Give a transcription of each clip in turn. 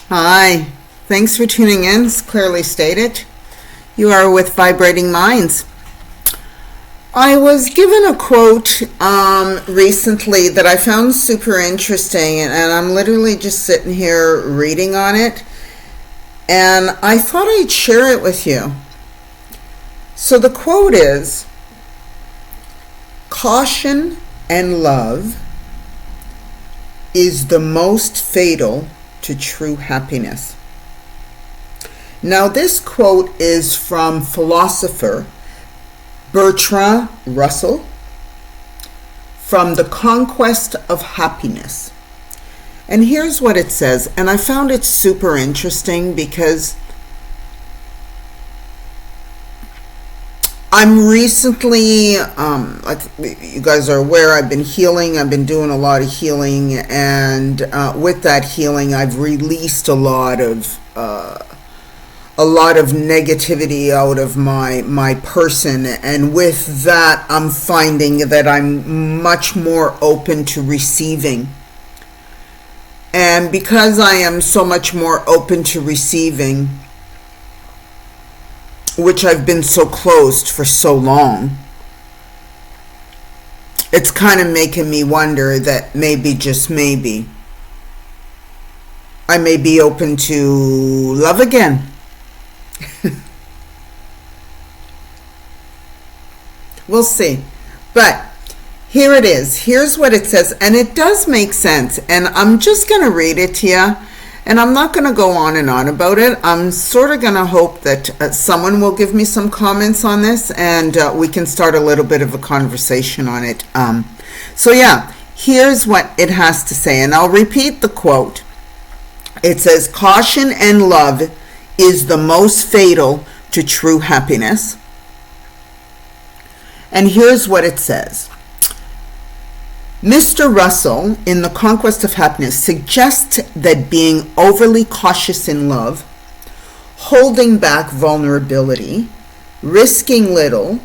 Hi, thanks for tuning in. It's clearly stated. You are with Vibrating Minds. I was given a quote recently that I found super interesting, and I'm literally just sitting here reading on it, and I thought I'd share it with you. So the quote is, "Caution and love is the most fatal to true happiness." Now, this quote is from philosopher Bertrand Russell from The Conquest of Happiness. And here's what it says, and I found it super interesting because I'm recently, like you guys are aware, I've been healing. I've been doing a lot of healing, and with that healing, I've released a lot of negativity out of my person, and with that, I'm finding that I'm much more open to receiving. And because I am so much more open to receiving, which I've been so closed for so long, it's kind of making me wonder that maybe, just maybe, I may be open to love again. We'll see. But here it is. Here's what it says, and it does make sense, and I'm just going to read it to you. And I'm not going to go on and on about it. I'm sort of going to hope that someone will give me some comments on this, and we can start a little bit of a conversation on it. So yeah, here's what it has to say, and I'll repeat the quote. It says, "Caution and love is the most fatal to true happiness." And here's what it says. Mr. Russell, in The Conquest of Happiness, suggests that being overly cautious in love, holding back vulnerability, risking little,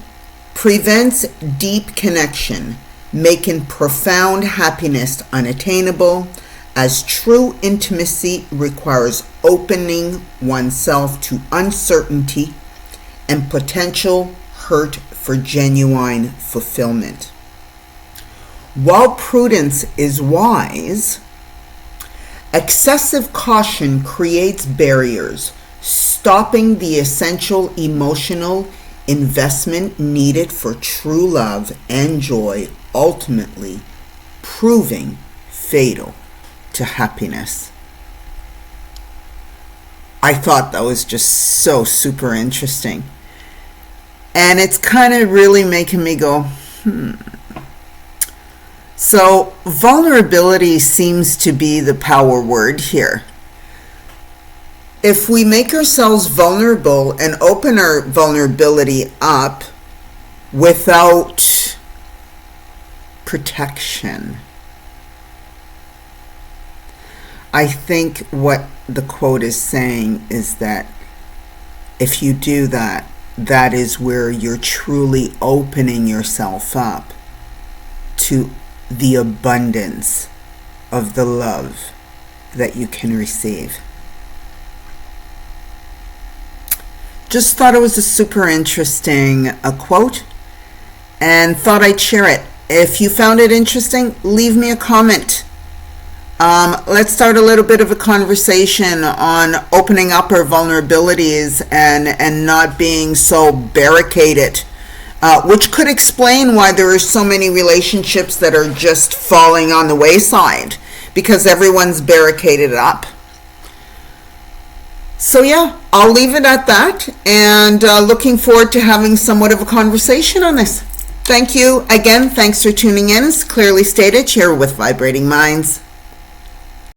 prevents deep connection, making profound happiness unattainable, as true intimacy requires opening oneself to uncertainty and potential hurt for genuine fulfillment. While prudence is wise, excessive caution creates barriers, stopping the essential emotional investment needed for true love and joy, ultimately proving fatal to happiness. I thought that was just so super interesting. And it's kind of really making me go, So vulnerability seems to be the power word here. If we make ourselves vulnerable and open our vulnerability up without protection, I think what the quote is saying is that if you do that, that is where you're truly opening yourself up to the abundance of the love that you can receive. Just thought it was a super interesting quote, and thought I'd share it. If you found it interesting, leave me a comment. Let's start a little bit of a conversation on opening up our vulnerabilities and not being so barricaded, which could explain why there are so many relationships that are just falling on the wayside, because everyone's barricaded up. So yeah, I'll leave it at that, and looking forward to having somewhat of a conversation on this. Thank you again. Thanks for tuning in. As clearly stated, here with Vibrating Minds.